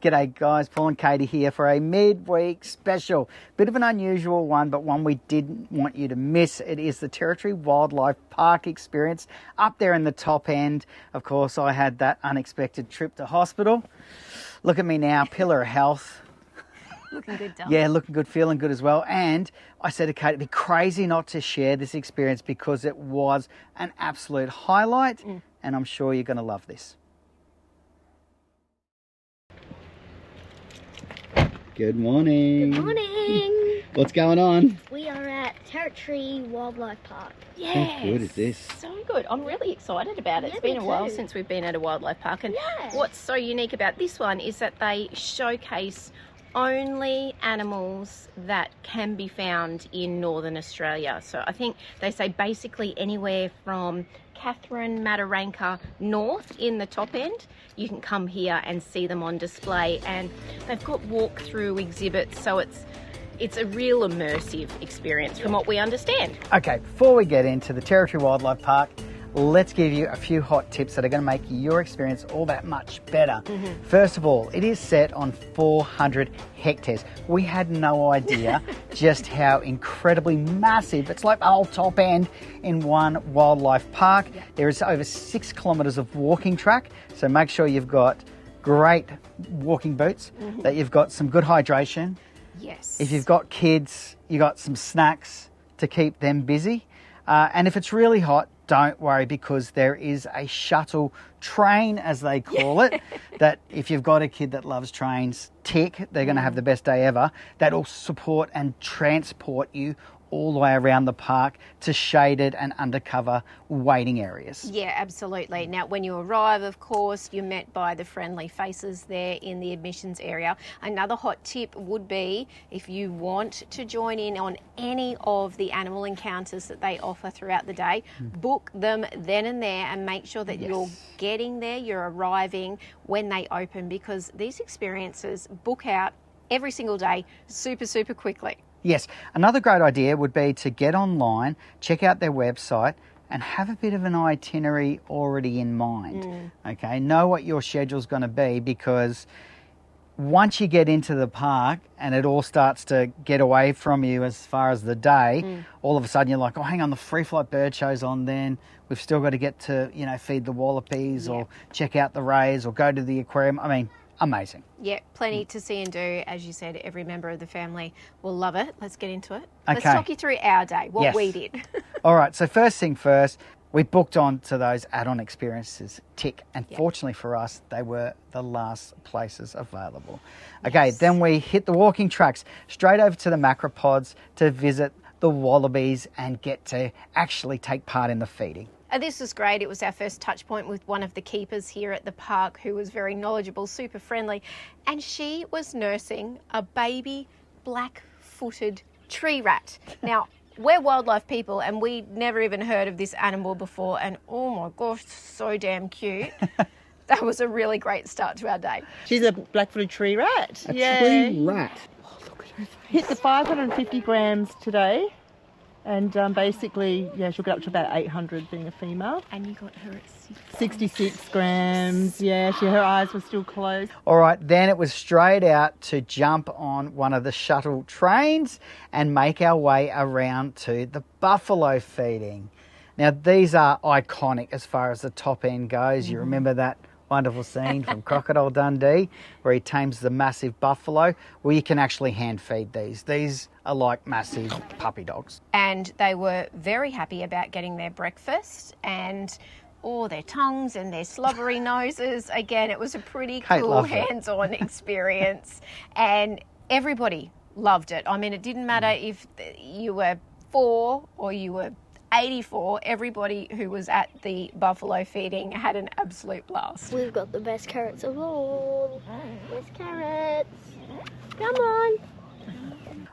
G'day guys, Paul and Katie here for a midweek special. Bit of an unusual one, but one we didn't want you to miss. It is the Territory Wildlife Park experience up there in the top end. Of course, I had that unexpected trip to hospital. Look at me now, pillar of health. Looking good, Dom. Yeah, looking good, feeling good as well. And I said to Kate, it'd be crazy not to share this experience because it was an absolute highlight. And I'm sure you're going to love this. Good morning. Good morning. What's going on? We are at Territory Wildlife Park. Yes. How good is this? So good. I'm really excited about it. Yeah, It's been me a while too. since we've been at a wildlife park. And Yeah. what's so unique about this one is that they showcase only animals that can be found in Northern Australia. So I think they say basically anywhere from Catherine, Mataranka north in the top end, you can come here and see them on display. And they've got walk-through exhibits, so it's a real immersive experience from what we understand. Okay, before we get into the Territory Wildlife Park, let's give you a few hot tips that are going to make your experience all that much better. First of all, it is set on 400 hectares. We had no idea just how incredibly massive. It's like the whole top end in one wildlife park. There is over 6 kilometres of walking track, so make sure you've got great walking boots, that you've got some good hydration. Yes. If you've got kids, you got some snacks to keep them busy. And if it's really hot, don't worry, because there is a shuttle train, as they call it, that if you've got a kid that loves trains, tick, they're going to have the best day ever. That'll support and transport you all the way around the park to shaded and undercover waiting areas. Yeah, absolutely. Now, when you arrive, of course, you're met by the friendly faces there in the admissions area. Another hot tip would be, if you want to join in on any of the animal encounters that they offer throughout the day, book them then and there and make sure that you're getting there, you're arriving when they open, because these experiences book out every single day super, super quickly. Yes, another great idea would be to get online, check out their website, and have a bit of an itinerary already in mind. Okay, know what your schedule's going to be, because once you get into the park and it all starts to get away from you as far as the day, all of a sudden you're like, oh, hang on, the free flight bird show's on then. We've still got to get to, feed the wallabies or check out the rays or go to the aquarium. I mean, amazing. Yeah, plenty to see and do. As you said, every member of the family will love it. Let's get into it. Let's Okay. talk you through our day, what we did. All right, so first thing first, we booked on to those add-on experiences, tick, and fortunately for us, they were the last places available. Okay, then we hit the walking tracks, straight over to the macropods to visit the wallabies and get to actually take part in the feeding. This was great. It was our first touch point with one of the keepers here at the park, who was very knowledgeable, super friendly, and she was nursing a baby black-footed tree rat. Now, we're wildlife people and we'd never even heard of this animal before, and oh my gosh, so damn cute. That was a really great start to our day. She's a black-footed tree rat. A tree rat. Hit the 550 grams today. And basically, she'll get up to about 800 being a female. And you got her at 66 grams. Yeah, her eyes were still closed. All right, then it was straight out to jump on one of the shuttle trains and make our way around to the buffalo feeding. Now, these are iconic as far as the top end goes. You remember that wonderful scene from Crocodile Dundee where he tames the massive buffalo? Well, you can actually hand feed these. These are like massive puppy dogs. And they were very happy about getting their breakfast and their tongues and their slobbery noses. Again, it was a pretty cool hands-on experience, and everybody loved it. I mean, it didn't matter if you were 4 or you were 84, everybody who was at the buffalo feeding had an absolute blast. We've got the best carrots of all. Best carrots. Come on.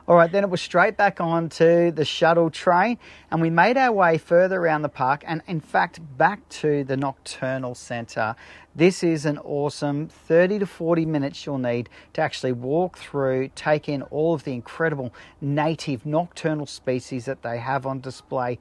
All right, then it was straight back on to the shuttle train, and we made our way further around the park and, in fact, back to the Nocturnal Centre. This is an awesome 30 to 40 minutes you'll need to actually walk through, take in all of the incredible native nocturnal species that they have on display.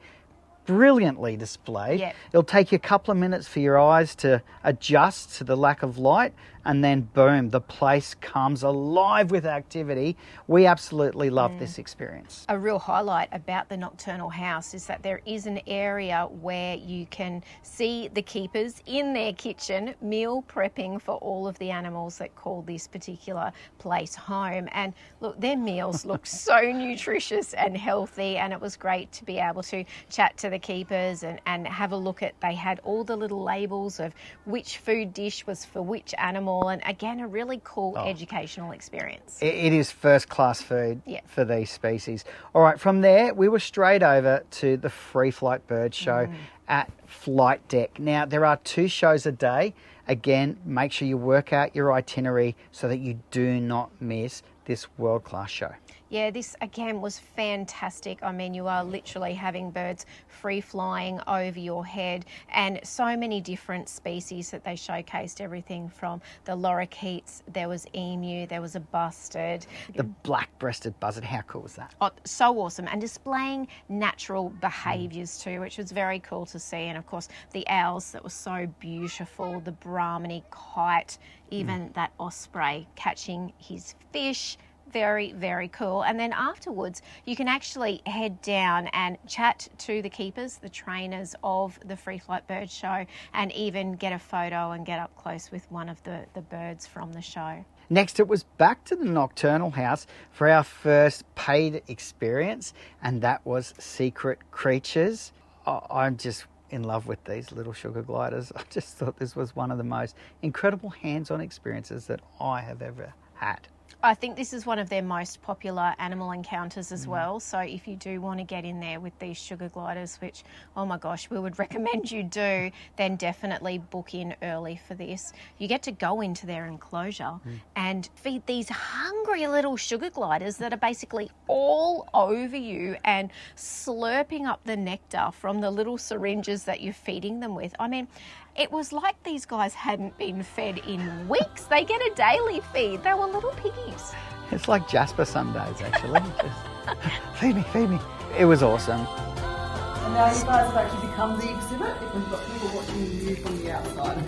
Brilliantly displayed. Yep. It'll take you a couple of minutes for your eyes to adjust to the lack of light, and then boom, the place comes alive with activity. We absolutely love this experience. A real highlight about the Nocturnal House is that there is an area where you can see the keepers in their kitchen meal prepping for all of the animals that call this particular place home. And look, their meals look so nutritious and healthy, and it was great to be able to chat to the keepers and have a look at, they had all the little labels of which food dish was for which animal, and again, a really cool educational experience. It is first class food for these species. All right, from there we were straight over to the Free Flight Bird Show at Flight Deck. Now, there are 2 shows a day. Again, make sure you work out your itinerary so that you do not miss this world-class show. Yeah, this again was fantastic. I mean, you are literally having birds free flying over your head, and so many different species that they showcased, everything from the lorikeets, there was emu, there was a bustard. The black-breasted buzzard, how cool was that? Oh, so awesome, and displaying natural behaviours too, which was very cool to see. And of course, the owls that were so beautiful, the Brahminy kite, even that osprey catching his fish. Very, very cool. And then afterwards, you can actually head down and chat to the keepers, the trainers of the Free Flight Bird Show, and even get a photo and get up close with one of the birds from the show. Next, it was back to the Nocturnal House for our first paid experience, and that was Secret Creatures. I'm just in love with these little sugar gliders. I just thought this was one of the most incredible hands-on experiences that I have ever had. I think this is one of their most popular animal encounters as well. So if you do want to get in there with these sugar gliders, which, oh my gosh, we would recommend you do, then definitely book in early for this. You get to go into their enclosure and feed these hungry little sugar gliders that are basically all over you and slurping up the nectar from the little syringes that you're feeding them with. I mean, it was like these guys hadn't been fed in weeks. They get a daily feed. They were little piggies. It's like Jasper Sundays, actually. Just feed me, feed me. It was awesome. And now you guys have actually become the exhibit if we've got people watching you from the outside.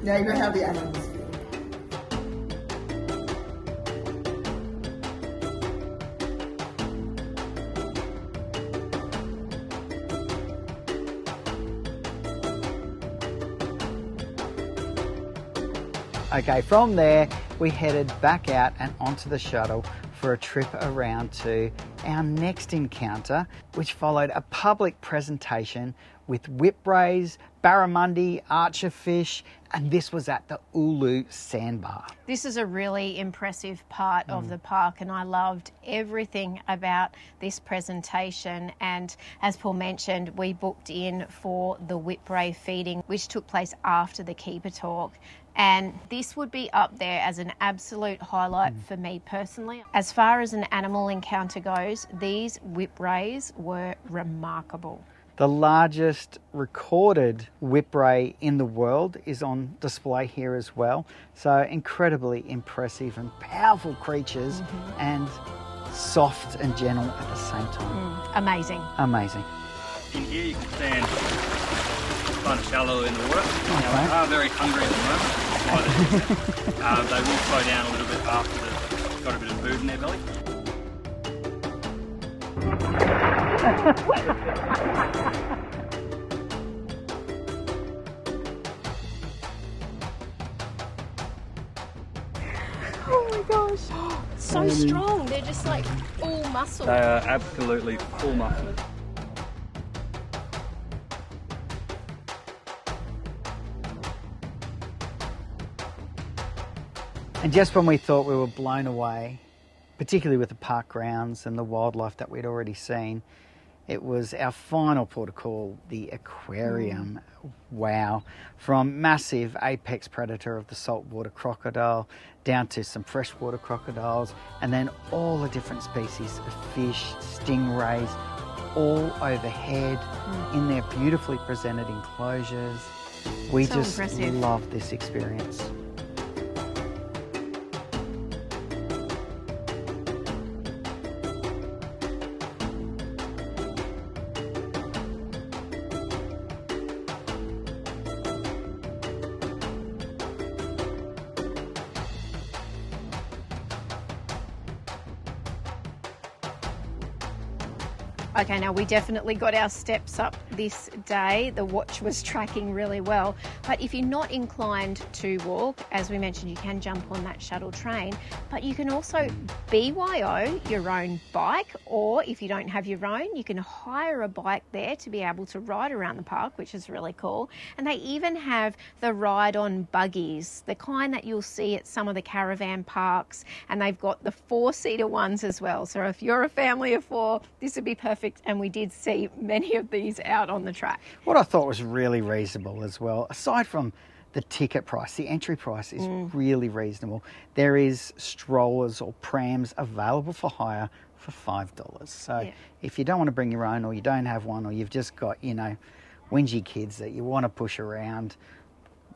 Now you know how the animals feel. Okay, from there we headed back out and onto the shuttle for a trip around to our next encounter, which followed a public presentation with Whi Rays, barramundi, archerfish, and this was at the Ulu Sandbar. This is a really impressive part of the park, and I loved everything about this presentation. And as Paul mentioned, we booked in for the Whi Ray feeding, which took place after the keeper talk. And this would be up there as an absolute highlight for me personally. As far as an animal encounter goes, these Whi Rays were remarkable. The largest recorded Whi Ray in the world is on display here as well. So incredibly impressive and powerful creatures, and soft and gentle at the same time. Amazing. Amazing. In here you can stand kind of shallow in the water. Now, they are very hungry at the moment. They will slow down a little bit after they've got a bit of food in their belly. Oh my gosh, so strong. They're just like full muscle. They are absolutely full muscle. And just when we thought we were blown away, particularly with the park grounds and the wildlife that we'd already seen, it was our final port of call, the aquarium. Wow. From massive apex predator of the saltwater crocodile down to some freshwater crocodiles, and then all the different species of fish, stingrays, all overhead in their beautifully presented enclosures. We So just impressive. love this experience. Okay, now we definitely got our steps up this day. The watch was tracking really well. But if you're not inclined to walk, as we mentioned, you can jump on that shuttle train, but you can also BYO your own bike, or if you don't have your own, you can hire a bike there to be able to ride around the park, which is really cool. And they even have the ride-on buggies, the kind that you'll see at some of the caravan parks, and they've got the 4-seater ones as well. So if you're a family of 4, this would be perfect. And we did see many of these out on the track. What I thought was really reasonable as well, aside from the ticket price, the entry price is really reasonable. There is strollers or prams available for hire for $5. So if you don't want to bring your own, or you don't have one, or you've just got, you know, whingy kids that you want to push around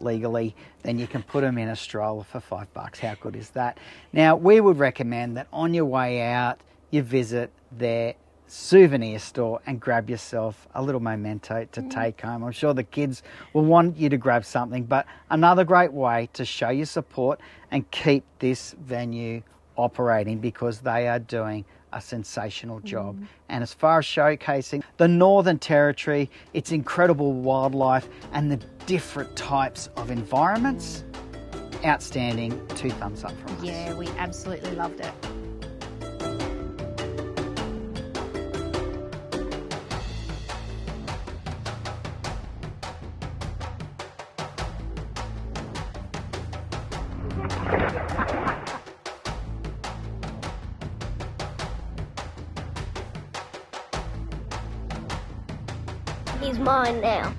legally, then you can put them in a stroller for $5. How good is that? Now, we would recommend that on your way out, you visit their souvenir store and grab yourself a little memento to take home. I'm sure the kids will want you to grab something, but another great way to show your support and keep this venue operating, because they are doing a sensational job. And as far as showcasing the Northern Territory, its incredible wildlife and the different types of environments, outstanding. 2 thumbs up from us. Yeah, we absolutely loved it. He's mine now.